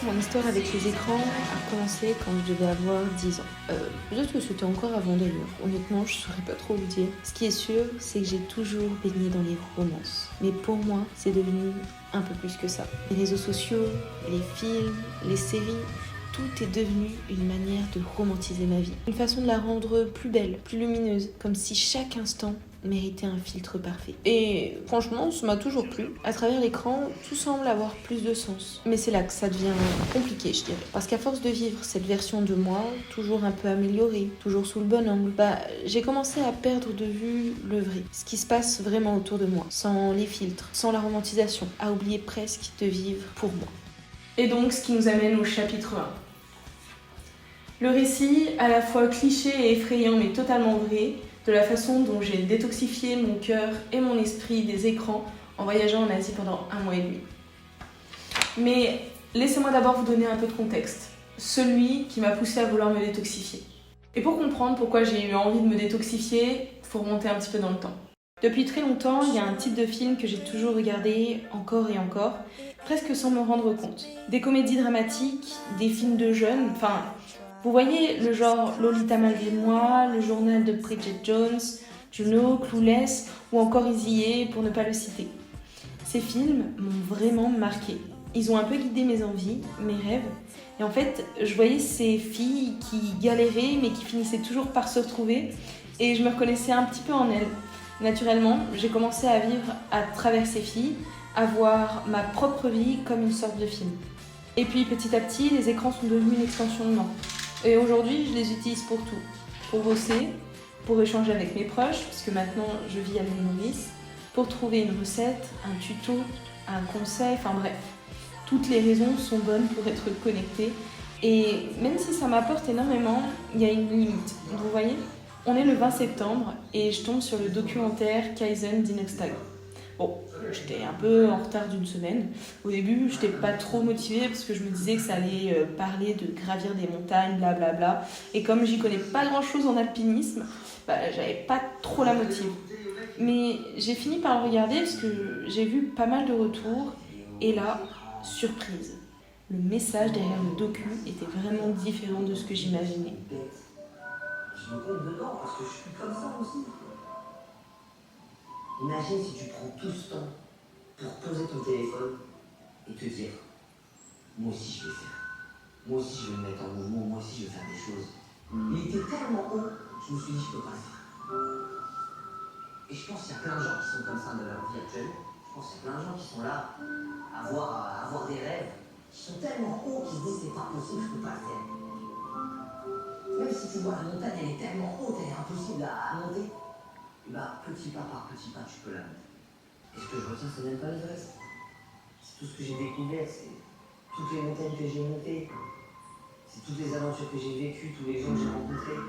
mon histoire avec les écrans a commencé quand je devais avoir 10 ans. Peut-être que c'était encore avant d'ailleurs. Honnêtement, je saurais pas trop vous dire. Ce qui est sûr, c'est que j'ai toujours baigné dans les romances. Mais pour moi, c'est devenu un peu plus que ça. Les réseaux sociaux, les films, les séries, tout est devenu une manière de romantiser ma vie. Une façon de la rendre plus belle, plus lumineuse, comme si chaque instant méritait un filtre parfait. Et franchement, ça m'a toujours plu. À travers l'écran, tout semble avoir plus de sens. Mais c'est là que ça devient compliqué, je dirais. Parce qu'à force de vivre cette version de moi, toujours un peu améliorée, toujours sous le bon angle, j'ai commencé à perdre de vue le vrai. Ce qui se passe vraiment autour de moi, sans les filtres, sans la romantisation, à oublier presque de vivre pour moi. Et donc, ce qui nous amène au chapitre 1. Le récit, à la fois cliché et effrayant, mais totalement vrai, de la façon dont j'ai détoxifié mon cœur et mon esprit des écrans en voyageant en Asie pendant 1 mois et demi. Mais laissez-moi d'abord vous donner un peu de contexte, celui qui m'a poussé à vouloir me détoxifier. Et pour comprendre pourquoi j'ai eu envie de me détoxifier, il faut remonter un petit peu dans le temps. Depuis très longtemps, il y a un type de film que j'ai toujours regardé encore et encore, presque sans me rendre compte. Des comédies dramatiques, des films de jeunes, vous voyez le genre Lolita malgré moi, le journal de Bridget Jones, Juno, Clueless ou encore Easy A pour ne pas le citer. Ces films m'ont vraiment marqué. Ils ont un peu guidé mes envies, mes rêves. Et en fait, je voyais ces filles qui galéraient mais qui finissaient toujours par se retrouver et je me reconnaissais un petit peu en elles. Naturellement, j'ai commencé à vivre à travers ces filles, à voir ma propre vie comme une sorte de film. Et puis petit à petit, les écrans sont devenus une extension de moi. Et aujourd'hui, je les utilise pour tout. Pour bosser, pour échanger avec mes proches, parce que maintenant je vis à l'île Maurice, pour trouver une recette, un tuto, un conseil, bref. Toutes les raisons sont bonnes pour être connectée. Et même si ça m'apporte énormément, il y a une limite. Vous voyez ? On est le 20 septembre et je tombe sur le documentaire Kaizen d'Inoxtag. Bon, j'étais un peu en retard d'1 semaine. Au début, j'étais pas trop motivée parce que je me disais que ça allait parler de gravir des montagnes, blablabla. Et comme j'y connais pas grand-chose en alpinisme, j'avais pas trop la motive. Mais j'ai fini par le regarder parce que j'ai vu pas mal de retours. Et là, surprise. Le message derrière le docu était vraiment différent de ce que j'imaginais. Je me compte dedans parce que je suis comme ça aussi. Imagine si tu prends tout ce temps pour poser ton téléphone et te dire moi aussi je vais faire. Moi aussi je vais me mettre en mouvement, moi aussi je vais faire des choses. Il était tellement haut, je me suis dit je peux pas le faire. Et je pense qu'il y a plein de gens qui sont comme ça dans leur vie actuelle. Je pense qu'il y a plein de gens qui sont là à avoir des rêves qui sont tellement hauts qu'ils se disent c'est pas possible, je peux pas le faire. Même si tu vois la montagne, elle est tellement haute, elle est impossible à monter. Et petit pas par petit pas, tu peux la monter. Et ce que je retiens, c'est même pas l'Everest. C'est tout ce que j'ai découvert, c'est toutes les montagnes que j'ai montées. C'est toutes les aventures que j'ai vécues, tous les gens que j'ai rencontrés.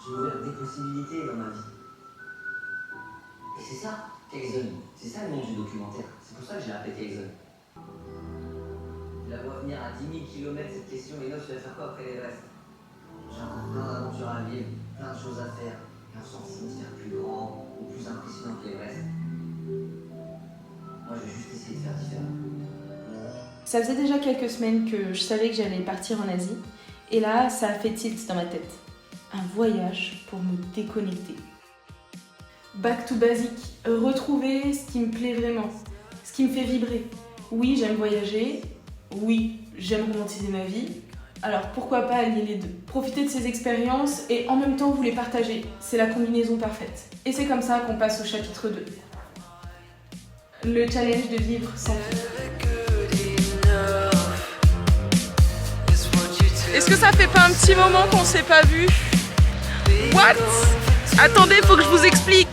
J'ai ouvert des possibilités dans ma vie. Et c'est ça, Kaizen. C'est ça le nom du documentaire. C'est pour ça que je l'ai appelé Kaizen. Je la vois venir à 10 000 km cette question, et là, tu vas faire quoi après l'Everest? J'ai encore plein d'aventures à vivre, plein de choses à faire. Et on s'en fout de faire plus grand ou plus impressionnant que l'Everest. Moi, je vais juste essayer de faire différent. Ça faisait déjà quelques semaines que je savais que j'allais partir en Asie. Et là, ça a fait tilt dans ma tête. Un voyage pour me déconnecter. Back to basic. Retrouver ce qui me plaît vraiment. Ce qui me fait vibrer. Oui, j'aime voyager. Oui, j'aime romantiser ma vie. Alors pourquoi pas allier les deux? Profiter de ces expériences et en même temps vous les partager. C'est la combinaison parfaite. Et c'est comme ça qu'on passe au chapitre 2. Le challenge de vivre sans filtre. Est-ce que ça fait pas un petit moment qu'on s'est pas vu? What? Attendez, faut que je vous explique.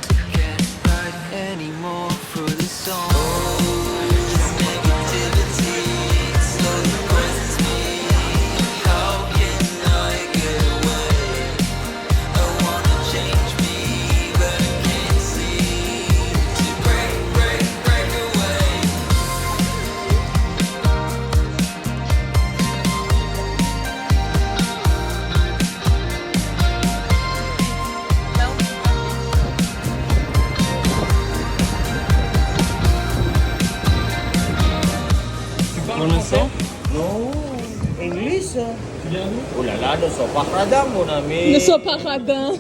Pour l'instant, Non, English. tu viens d'où? Oh là là, ne sois pas radin, mon ami. Ne sois pas radin.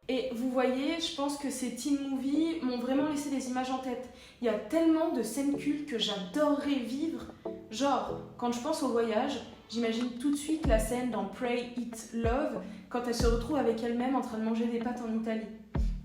Et vous voyez, je pense que ces teen movies m'ont vraiment laissé des images en tête. Il y a tellement de scènes cultes que j'adorerais vivre. Genre, quand je pense au voyage, j'imagine tout de suite la scène dans Pray, Eat, Love, quand elle se retrouve avec elle-même en train de manger des pâtes en Italie.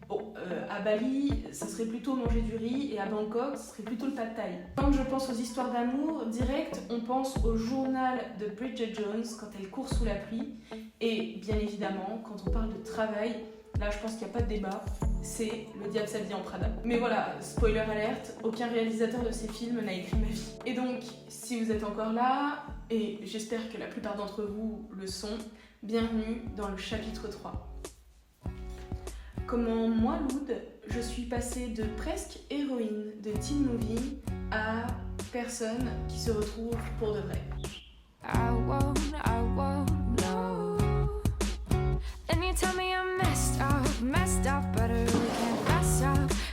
Bon, à Bali, ça serait plutôt manger du riz, et à Bangkok, ce serait plutôt le pad thai. Quand je pense aux histoires d'amour, direct, on pense au journal de Bridget Jones quand elle court sous la pluie. Et bien évidemment, quand on parle de travail, là je pense qu'il n'y a pas de débat, c'est Le diable s'habille en Prada. Mais voilà, spoiler alerte, aucun réalisateur de ces films n'a écrit ma vie. Et donc, si vous êtes encore là, et j'espère que la plupart d'entre vous le sont, bienvenue dans le chapitre 3. Comment moi, Loud, je suis passée de presque héroïne de teen movie à personne qui se retrouve pour de vrai. I won't know. And you tell me I'm messed up, but I really can't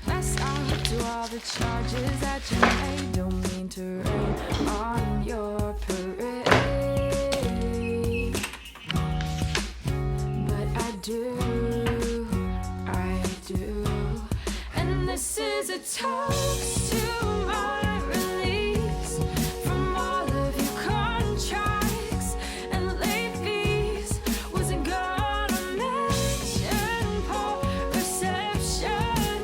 mess up to all the charges that you made. Don't mean to rain on your parade, but I do. And this is a toast to my release from all of your contracts and late fees. Wasn't gonna mention poor reception.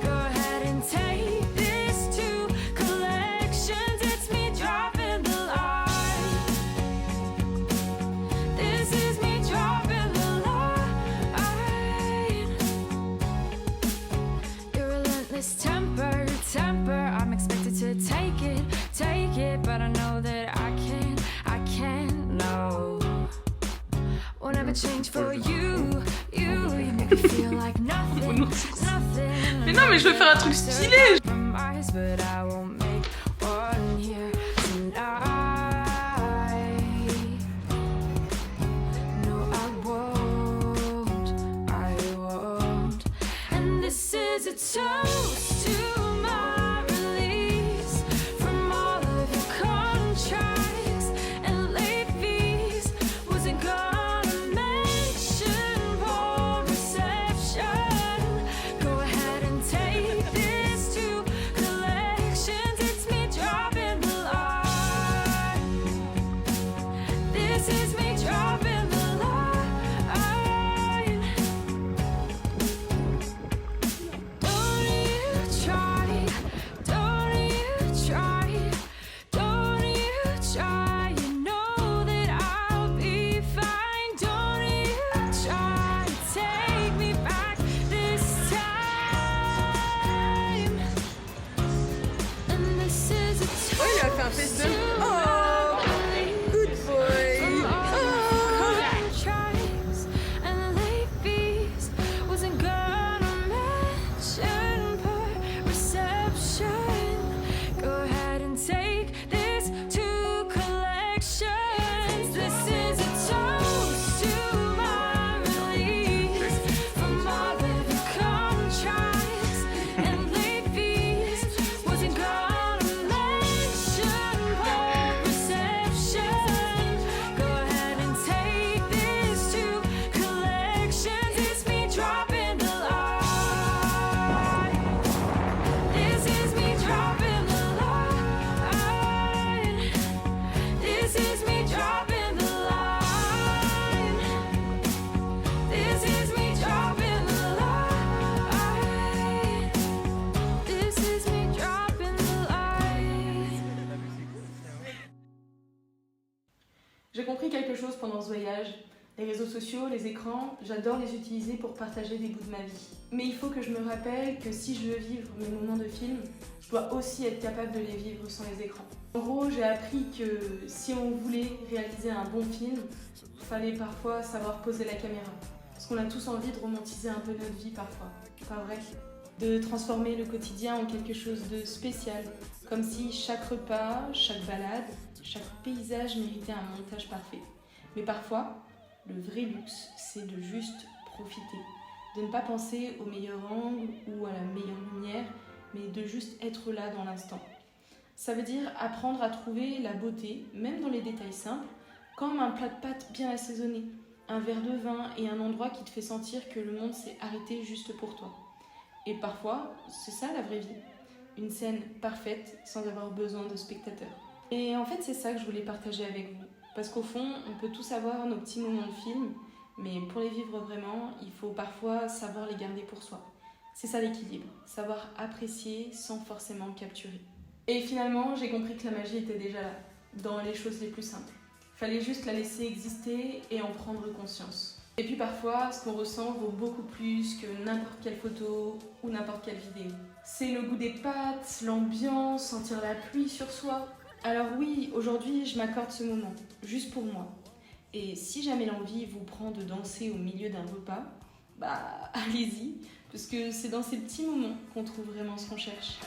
Go ahead and take this to collections. It's me dropping the line. This is me dropping the line. Your relentless temper, I'm expected to take it, but I know that I can't, no. Won't ever change for you make me feel like nothing. Mais non, mais je veux faire un truc stylé. But I won't make one here tonight. No, I won't. And this is a toast to my release from all of your contracts and late fees. Wasn't gonna mention poor reception. Go ahead and take this to collections. It's me dropping the line. This is me dropping the line. Don't you sauf pendant ce voyage. Les réseaux sociaux, les écrans, j'adore les utiliser pour partager des bouts de ma vie. Mais il faut que je me rappelle que si je veux vivre mes moments de film, je dois aussi être capable de les vivre sans les écrans. En gros, j'ai appris que si on voulait réaliser un bon film, il fallait parfois savoir poser la caméra. Parce qu'on a tous envie de romantiser un peu notre vie parfois, pas vrai ? De transformer le quotidien en quelque chose de spécial, comme si chaque repas, chaque balade, chaque paysage méritait un montage parfait. Mais parfois, le vrai luxe, c'est de juste profiter, de ne pas penser au meilleur angle ou à la meilleure lumière, mais de juste être là dans l'instant. Ça veut dire apprendre à trouver la beauté, même dans les détails simples, comme un plat de pâtes bien assaisonné, un verre de vin et un endroit qui te fait sentir que le monde s'est arrêté juste pour toi. Et parfois, c'est ça la vraie vie, une scène parfaite sans avoir besoin de spectateurs. Et en fait, c'est ça que je voulais partager avec vous. Parce qu'au fond, on peut tous avoir nos petits moments de film, mais pour les vivre vraiment, il faut parfois savoir les garder pour soi. C'est ça l'équilibre, savoir apprécier sans forcément capturer. Et finalement, j'ai compris que la magie était déjà là, dans les choses les plus simples. Fallait juste la laisser exister et en prendre conscience. Et puis parfois, ce qu'on ressent vaut beaucoup plus que n'importe quelle photo ou n'importe quelle vidéo. C'est le goût des pâtes, l'ambiance, sentir la pluie sur soi. Alors oui, aujourd'hui, je m'accorde ce moment, juste pour moi. Et si jamais l'envie vous prend de danser au milieu d'un repas, bah allez-y, parce que c'est dans ces petits moments qu'on trouve vraiment ce qu'on cherche.